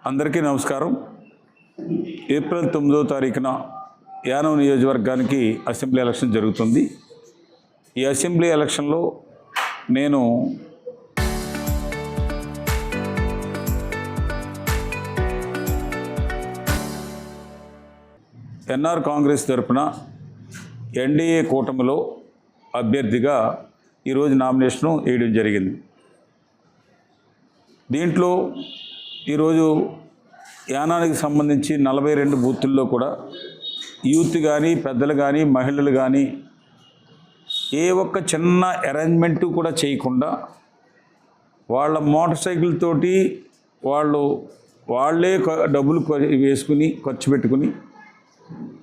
అందరికీ నమస్కారం. ఏప్రిల్ 9వ తారీఖున యానం నియోజకవర్గానికి అసెంబ్లీ ఎలక్షన్ జరుగుతుంది. ఈ అసెంబ్లీ ఎలక్షన్లో నేను ఎన్ఆర్ కాంగ్రెస్ తరపున ఎన్డీఏ కూటమిలో అభ్యర్థిగా ఈరోజు నామినేషను వేయడం జరిగింది. దీంట్లో ఈరోజు యానానికి సంబంధించి 42 బూతుల్లో కూడా యూత్ కానీ, పెద్దలు కానీ, మహిళలు కానీ ఏ ఒక్క చిన్న అరేంజ్మెంటు కూడా చేయకుండా వాళ్ళ మోటార్ సైకిల్ తోటి వాళ్ళే డబ్బులు వేసుకుని ఖర్చు పెట్టుకుని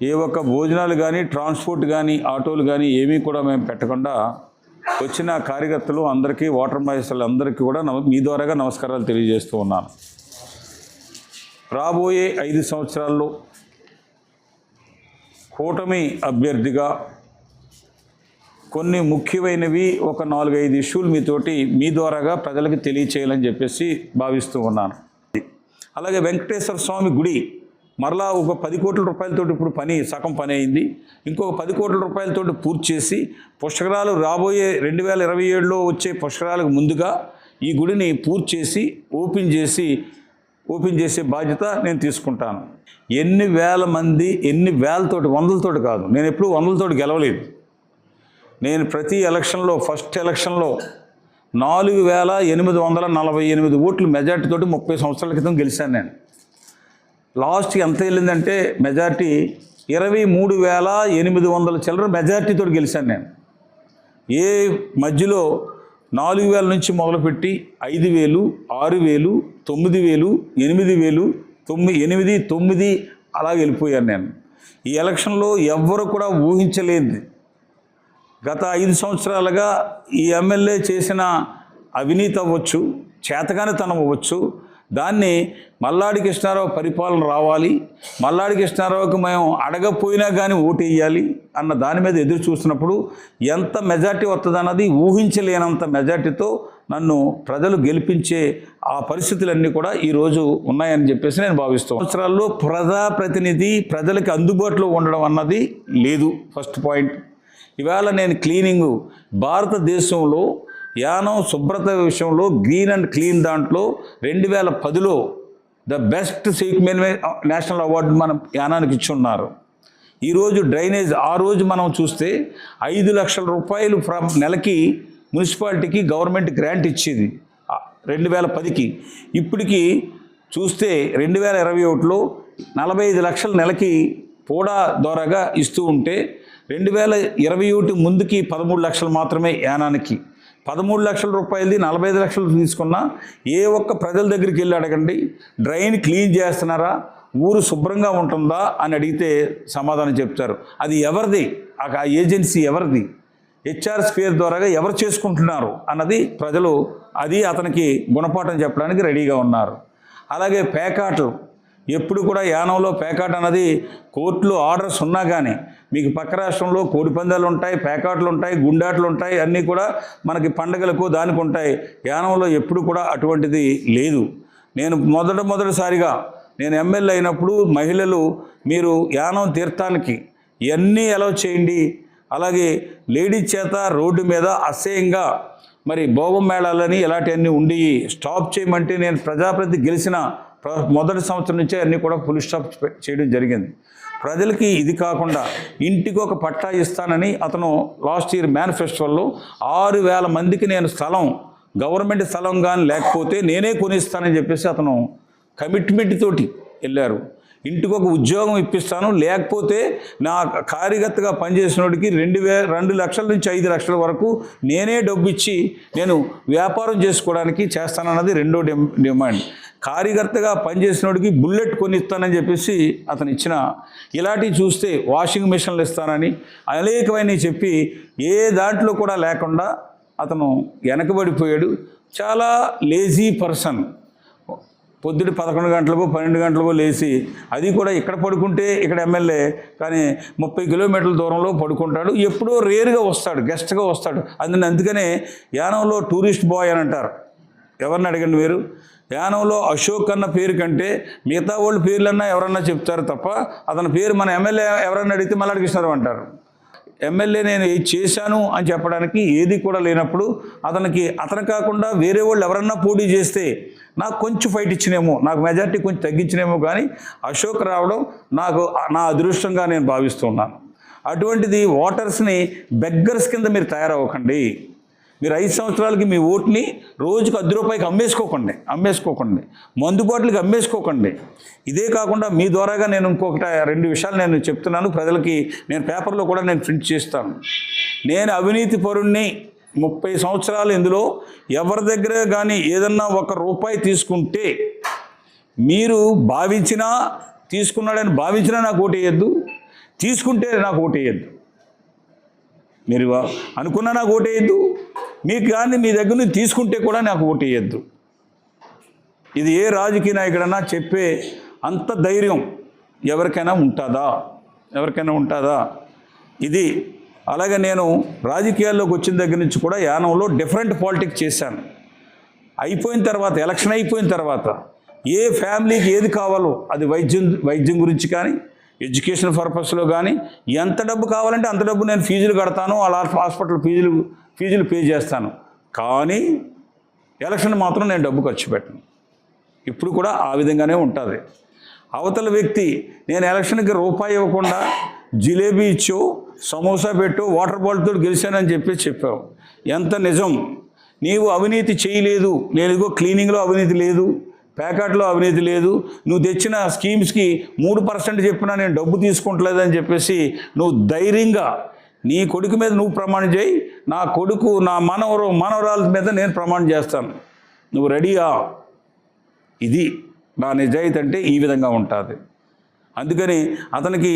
ఏ ఒక్క భోజనాలు కానీ, ట్రాన్స్పోర్ట్ కానీ, ఆటోలు కానీ ఏమీ కూడా మేము పెట్టకుండా వచ్చిన కార్యకర్తలు అందరికీ, ఓటర్ మహేశ్వరులు అందరికీ కూడా మీ ద్వారాగా నమస్కారాలు తెలియజేస్తూ ఉన్నాను. రాబోయే 5 సంవత్సరాల్లో కూటమి అభ్యర్థిగా కొన్ని ముఖ్యమైనవి ఒక 4-5 ఇష్యూలు మీ ద్వారాగా ప్రజలకు తెలియచేయాలని చెప్పేసి భావిస్తూ ఉన్నాను. అలాగే వెంకటేశ్వర స్వామి గుడి మరలా ఒక 10 కోట్ల రూపాయలతో ఇప్పుడు సగం పని అయింది. ఇంకొక 10 కోట్ల రూపాయలతో పూర్తి చేసి పుష్కరాలు రాబోయే 2027లో వచ్చే పుష్కరాలకు ముందుగా ఈ గుడిని పూర్తి చేసి ఓపెన్ చేసే బాధ్యత నేను తీసుకుంటాను. ఎన్ని వేల మంది, ఎన్ని వేలతోటి, వందలతోటి కాదు, నేను ఎప్పుడూ వందలతోటి గెలవలేదు. నేను ప్రతి ఎలక్షన్లో, ఫస్ట్ ఎలక్షన్లో 4,848 ఓట్లు మెజార్టీతోటి 30 సంవత్సరాల క్రితం గెలిచాను. నేను లాస్ట్కి ఎంత వెళ్ళిందంటే మెజార్టీ 23,800 చిల్లర మెజార్టీతో గెలిచాను నేను. ఏ మధ్యలో 4,000 నుంచి మొదలుపెట్టి 5,000, 6,000, 9,000, 8,000, 9 అలా వెళ్ళిపోయాను నేను. ఈ ఎలక్షన్లో ఎవ్వరు కూడా ఊహించలేనిది, గత 5 సంవత్సరాలుగా ఈ ఎమ్మెల్యే చేసిన అవినీతి అవ్వచ్చు, చేతకానితనం అవ్వచ్చు, దాన్ని మల్లాడి కృష్ణారావు పరిపాలన రావాలి, మల్లాడి కృష్ణారావుకి మేము అడగపోయినా కానీ ఓటు వేయాలి అన్న దాని మీద ఎదురు చూస్తున్నప్పుడు ఎంత మెజార్టీ వస్తుందన్నది ఊహించలేనంత మెజార్టీతో నన్ను ప్రజలు గెలిపించే ఆ పరిస్థితులన్నీ కూడా ఈరోజు ఉన్నాయని చెప్పేసి నేను భావిస్తాను. సంవత్సరాల్లో ప్రజాప్రతినిధి ప్రజలకు అందుబాటులో ఉండడం అన్నది లేదు. First point. ఇవాళ నేను క్లీనింగు భారతదేశంలో యానం శుభ్రత విషయంలో గ్రీన్ అండ్ క్లీన్ దాంట్లో 2010లో the best civic national award మనం యానానికి ఇచ్చి ఉన్నారు. ఈరోజు డ్రైనేజ్, ఆ రోజు మనం చూస్తే 5 లక్షల రూపాయలు నెలకి మున్సిపాలిటీకి గవర్నమెంట్ గ్రాంట్ ఇచ్చేది 2010కి. ఇప్పటికి చూస్తే 2021లో 45 లక్షల నెలకి పోడా ద్వారాగా ఇస్తూ ఉంటే 2021 ముందుకి 13 లక్షలు మాత్రమే యానానికి. 13 లక్షల రూపాయలది 45 లక్షలు తీసుకున్నా ఏ ఒక్క ప్రజల దగ్గరికి వెళ్ళి అడగండి, డ్రైన్ క్లీన్ చేస్తున్నారా, ఊరు శుభ్రంగా ఉంటుందా అని అడిగితే సమాధానం చెప్తారు. అది ఎవరిది, ఆ ఏజెన్సీ ఎవరిది, హెచ్ఆర్ స్క్వేర్ ద్వారాగా ఎవరు చేసుకుంటున్నారు అన్నది ప్రజలు అతనికి గుణపాఠం చెప్పడానికి రెడీగా ఉన్నారు. అలాగే పేకాట్లు, ఎప్పుడు కూడా యానంలో పేకాట్ అన్నది కోర్టులో ఆర్డర్స్ ఉన్నా కానీ మీకు పక్క రాష్ట్రంలో కోడి పందాలు ఉంటాయి, పేకాట్లు ఉంటాయి, గుండాట్లు ఉంటాయి, అన్నీ కూడా మనకి పండగలకు దానికి ఉంటాయి. యానంలో ఎప్పుడు కూడా అటువంటిది లేదు. నేను మొదటిసారిగా నేను ఎమ్మెల్యే అయినప్పుడు మహిళలు మీరు యానం తీర్థానికి ఇవన్నీ అలౌ చేయండి, అలాగే లేడీస్ చేత రోడ్డు మీద అసహ్యంగా మరి భోగం మేళాలని ఇలాంటివన్నీ ఉండి స్టాప్ చేయమంటే నేను ప్రజాప్రతినిధి గెలిచిన మొదటి సంవత్సరం నుంచే అన్నీ కూడా ఫుల్ స్టాప్ చేయడం జరిగింది. ప్రజలకి ఇది కాకుండా ఇంటికి ఒక పట్టా ఇస్తానని అతను లాస్ట్ ఇయర్ మేనిఫెస్టోలో 6,000 మందికి నేను గవర్నమెంట్ స్థలం కానీ లేకపోతే నేనే కొనిస్తానని చెప్పేసి అతను కమిట్మెంట్ తోటి వెళ్ళారు. ఇంటికి ఒక ఉద్యోగం ఇప్పిస్తాను, లేకపోతే నా కార్యకర్తగా పనిచేసినోడికి 2 లక్షల నుంచి 5 లక్షల వరకు నేనే డబ్బు ఇచ్చి నేను వ్యాపారం చేసుకోవడానికి చేస్తానన్నది రెండో డిమాండ్. కార్యకర్తగా పనిచేసినోడికి బుల్లెట్ కొనిస్తానని చెప్పేసి అతను ఇచ్చిన, ఇలాంటివి చూస్తే వాషింగ్ మిషన్లు ఇస్తానని అనేకమైనవి చెప్పి ఏ దాంట్లో కూడా లేకుండా అతను వెనకబడిపోయాడు. చాలా లేజీ పర్సన్. పొద్దుట 11 గంటలకో 12 గంటలకో లేచి, అది కూడా ఇక్కడ పడుకుంటే ఇక్కడ ఎమ్మెల్యే కానీ 30 కిలోమీటర్ల దూరంలో పడుకుంటాడు. ఎప్పుడో రేరుగా వస్తాడు, గెస్ట్గా వస్తాడు. అందుకనే యానంలో టూరిస్ట్ బాయ్ అని అంటారు. ఎవరిని అడగండి మీరు, యానంలో అశోక్ అన్న పేరు కంటే మిగతా వాళ్ళ పేర్లన్నా ఎవరన్నా చెప్తారు తప్ప అతని పేరు మన ఎమ్మెల్యే ఎవరన్నా అడిగితే మల్లాడి కృష్ణారావు అంటారు. ఎమ్మెల్యే నేను ఇది చేశాను అని చెప్పడానికి ఏది కూడా లేనప్పుడు అతను కాకుండా వేరే వాళ్ళు ఎవరన్నా పోటీ చేస్తే నాకు కొంచెం ఫైట్ ఇచ్చినేమో, నాకు మెజార్టీ కొంచెం తగ్గించినేమో, కానీ అశోక్ రావడం నా అదృష్టంగా నేను భావిస్తున్నాను. అటువంటిది ఓటర్స్ని బెగ్గర్స్ కింద మీరు తయారవ్వకండి. మీరు 5 సంవత్సరాలకి మీ ఓటుని రోజుకు ₹10 అమ్మేసుకోకండి, మందుబాట్లకి అమ్మేసుకోకండి. ఇదే కాకుండా మీ ద్వారాగా నేను ఇంకొకటి 2 విషయాలు నేను చెప్తున్నాను ప్రజలకి. నేను పేపర్లో కూడా నేను ప్రింట్ చేస్తాను. నేను అవినీతి పరుణ్ణి, 30 సంవత్సరాలు ఇందులో ఎవరి దగ్గర కానీ ఏదన్నా ₹1 తీసుకుంటే మీరు తీసుకున్నాడని భావించినా నాకు ఓటేయద్దు, తీసుకుంటే నాకు ఓటేయద్దు. మీరు అనుకున్నా నాకు ఓటేయద్దు, మీకు కానీ మీ దగ్గర నుంచి తీసుకుంటే కూడా నాకు ఓటేయద్దు. ఇది ఏ రాజకీయ నాయకుడన్నా చెప్పే అంత ధైర్యం ఎవరికైనా ఉంటుందా? ఇది అలాగే నేను రాజకీయాల్లోకి వచ్చిన దగ్గర నుంచి కూడా యానంలో డిఫరెంట్ పాలిటిక్స్ చేశాను. ఎలక్షన్ అయిపోయిన తర్వాత ఏ ఫ్యామిలీకి ఏది కావాలో అది వైద్యం గురించి కానీ, ఎడ్యుకేషన్ పర్పస్లో కానీ ఎంత డబ్బు కావాలంటే అంత డబ్బు నేను ఫీజులు కడతాను, అలా హాస్పిటల్ ఫీజులు పే చేస్తాను. కానీ ఎలక్షన్ మాత్రం నేను డబ్బు ఖర్చు పెట్టను. ఇప్పుడు కూడా ఆ విధంగానే ఉంటుంది. అవతల వ్యక్తి నేను ఎలక్షన్కి ₹1 ఇవ్వకుండా జిలేబీ ఇచ్చో, సమోసా పెట్టో, వాటర్ బాటిల్తో గెలిచానని చెప్పావు. ఎంత నిజం? నీవు అవినీతి చేయలేదు, నేను క్లీనింగ్లో అవినీతి లేదు, ప్యాకెట్లో అవినీతి లేదు, నువ్వు తెచ్చిన స్కీమ్స్కి 3% చెప్పినా నేను డబ్బు తీసుకుంటలేదని చెప్పేసి నువ్వు ధైర్యంగా నీ కొడుకు మీద నువ్వు ప్రమాణం చేయి, నా కొడుకు నా మనవరాల మీద నేను ప్రమాణం చేస్తాను, నువ్వు రెడీయా? ఇది నా నిజాయితీ అంటే ఈ విధంగా ఉంటుంది. అందుకని అతనికి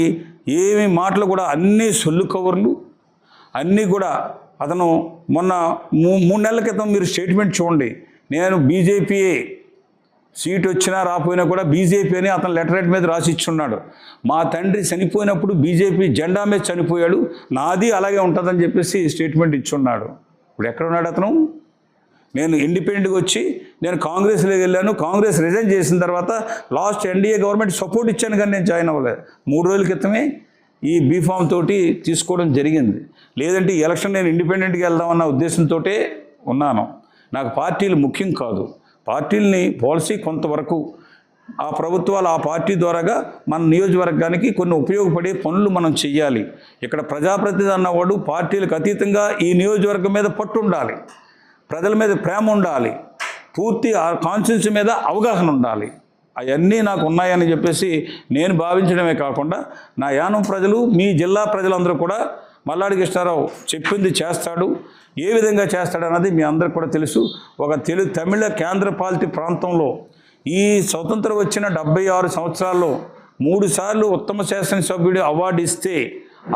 ఏమి మాటలు కూడా అన్నీ సొల్లు కవర్లు, అన్నీ కూడా అతను మొన్న 3 నెలల క్రితం మీరు స్టేట్మెంట్ చూడండి, నేను బీజేపీయే, సీట్ వచ్చినా రాపోయినా కూడా బీజేపీ అని అతను లెటర్ మీద రాసి ఇచ్చున్నాడు. మా తండ్రి చనిపోయినప్పుడు బీజేపీ జెండా మీద చనిపోయాడు, నాది అలాగే ఉంటుందని చెప్పేసి స్టేట్మెంట్ ఇచ్చున్నాడు. ఇప్పుడు ఎక్కడ ఉన్నాడు అతను? నేను ఇండిపెండెంట్గా వచ్చి నేను కాంగ్రెస్లోకి వెళ్ళాను, కాంగ్రెస్ రిజైన్ చేసిన తర్వాత లాస్ట్ ఎన్డీఏ గవర్నమెంట్ సపోర్ట్ ఇచ్చాను, కానీ నేను జాయిన్ అవ్వలేదు. 3 రోజుల క్రితమే ఈ బీఫామ్ తోటి తీసుకోవడం జరిగింది. లేదంటే ఈ ఎలక్షన్ నేను ఇండిపెండెంట్గా వెళ్దామన్న ఉద్దేశంతో ఉన్నాను. నాకు పార్టీలు ముఖ్యం కాదు. పార్టీలని పాలసీ కొంతవరకు ఆ ప్రభుత్వాలు ఆ పార్టీ ద్వారాగా మన నియోజకవర్గానికి కొన్ని ఉపయోగపడే పనులు మనం చెయ్యాలి. ఇక్కడ ప్రజాప్రతినిధి అన్నవాడు పార్టీలకు అతీతంగా ఈ నియోజకవర్గం మీద పట్టు ఉండాలి, ప్రజల మీద ప్రేమ ఉండాలి, పూర్తి ఆ కాన్స్టిట్యూన్సీ మీద అవగాహన ఉండాలి. అవన్నీ నాకు ఉన్నాయని చెప్పేసి నేను భావించడమే కాకుండా నా యానం ప్రజలు, మీ జిల్లా ప్రజలందరూ కూడా మల్లాడి కృష్ణారావు చెప్పింది చేస్తాడు, ఏ విధంగా చేస్తాడన్నది మీ అందరికి కూడా తెలుసు. ఒక తమిళ కేంద్ర పాలిత ప్రాంతంలో ఈ స్వతంత్రం వచ్చిన 76 సంవత్సరాల్లో 3 సార్లు ఉత్తమ శాసనసభ్యుడి అవార్డు ఇస్తే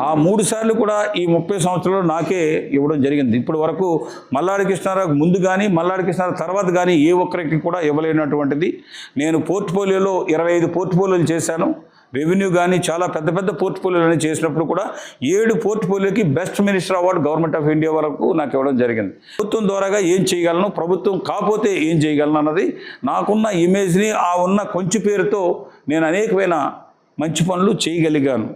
ఆ 3 సార్లు కూడా ఈ 30 సంవత్సరాలు నాకే ఇవ్వడం జరిగింది. ఇప్పటి వరకు మల్లాడి కృష్ణారావు ముందు కానీ మల్లాడి కృష్ణారావు తర్వాత కానీ ఏ ఒక్కరికి కూడా ఇవ్వలేనటువంటిది. నేను పోర్ట్ఫోలియోలో 25 పోర్ట్ఫోలియోలు చేశాను. రెవెన్యూ కానీ చాలా పెద్ద పెద్ద పోర్ట్ఫోలియోలు చేసినప్పుడు కూడా 7 పోర్ట్ఫోలియోకి best minister award government of India వరకు నాకు ఇవ్వడం జరిగింది. ప్రభుత్వం ద్వారాగా ఏం చేయగలను, ప్రభుత్వం కాకపోతే ఏం చేయగలను అన్నది నాకున్న ఇమేజ్ని, ఆ ఉన్న కొంచెం పేరుతో నేను అనేకమైన మంచి పనులు చేయగలిగాను.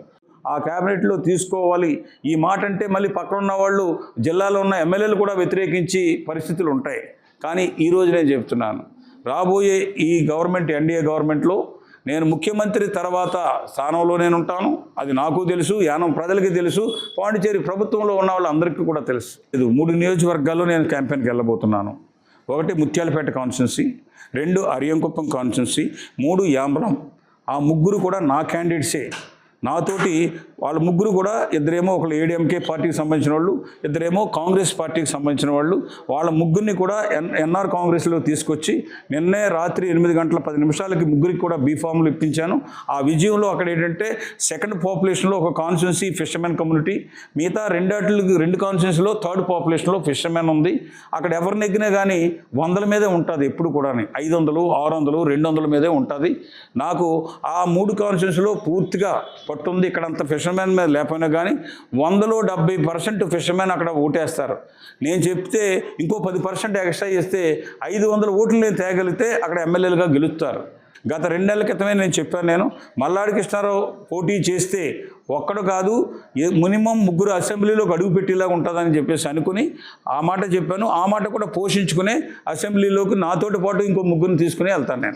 ఆ క్యాబినెట్లో తీసుకోవాలి ఈ మాట అంటే మళ్ళీ పక్కన ఉన్న వాళ్ళు, జిల్లాలో ఉన్న ఎమ్మెల్యేలు కూడా వ్యతిరేకించి పరిస్థితులు ఉంటాయి. కానీ ఈరోజు నేను చెప్తున్నాను, రాబోయే ఈ గవర్నమెంట్ ఎన్డీఏ గవర్నమెంట్లో నేను ముఖ్యమంత్రి తర్వాత స్థానంలో నేను ఉంటాను. అది నాకు తెలుసు, యానం ప్రజలకి తెలుసు, పాండిచేరి ప్రభుత్వంలో ఉన్న వాళ్ళందరికీ కూడా తెలుసు. 3 నియోజకవర్గాల్లో నేను క్యాంపెయిన్కి వెళ్ళబోతున్నాను. 1 ముత్యాలపేట కాన్స్టిట్యున్సీ, 2 అరియంకుప్పం కాన్స్టిట్యున్సీ, 3 యాంబ్రం. ఆ 3 కూడా నా క్యాండిడేట్సే. నాతోటి వాళ్ళ 3 కూడా, ఇద్దరేమో ఒకళ్ళు ఏడీఎంకే పార్టీకి సంబంధించిన వాళ్ళు, ఇద్దరేమో కాంగ్రెస్ పార్టీకి సంబంధించిన వాళ్ళు. వాళ్ళ 3 కూడా ఎన్ఆర్ కాంగ్రెస్లో తీసుకొచ్చి నిన్నే రాత్రి 8 గంటల 10 నిమిషాలకి 3 కూడా బీఫామ్లు ఇప్పించాను. ఆ విజయంలో అక్కడ ఏంటంటే సెకండ్ పాపులేషన్లో ఒక కాన్స్టిట్యున్సీ ఫిషర్మెన్ కమ్యూనిటీ, మిగతా 2 కాన్స్టిట్యున్సీలో థర్డ్ పాపులేషన్లో ఫిషర్మెన్ ఉంది. అక్కడ ఎవరు నెగ్గినా కానీ 100 మీదే ఉంటుంది, ఎప్పుడు కూడా 500, 600, 200 మీదే ఉంటుంది. నాకు ఆ 3 కాన్స్టిట్యున్సీలో పూర్తిగా పట్టుంది. ఇక్కడంత ఫిషర్ ఫిషర్మెన్ మీద లేకపోయినా కానీ 100లో 70% ఫిషర్మెన్ అక్కడ ఓటేస్తారు. నేను చెప్తే ఇంకో 10% ఎక్స్ట్రా చేస్తే 500 ఓట్లు నేను తేగలిగితే అక్కడ ఎమ్మెల్యేలుగా గెలుస్తారు. గత 2 నెలల క్రితమే నేను చెప్పాను, నేను మల్లాడి కృష్ణారావు పోటీ చేస్తే ఒక్కడు కాదు మినిమం 3 అసెంబ్లీలోకి అడుగు పెట్టేలాగా ఉంటుందని చెప్పేసి అనుకుని ఆ మాట చెప్పాను. ఆ మాట కూడా పోషించుకునే అసెంబ్లీలోకి నాతోటి పాటు ఇంకో 3 తీసుకుని వెళ్తాను నేను.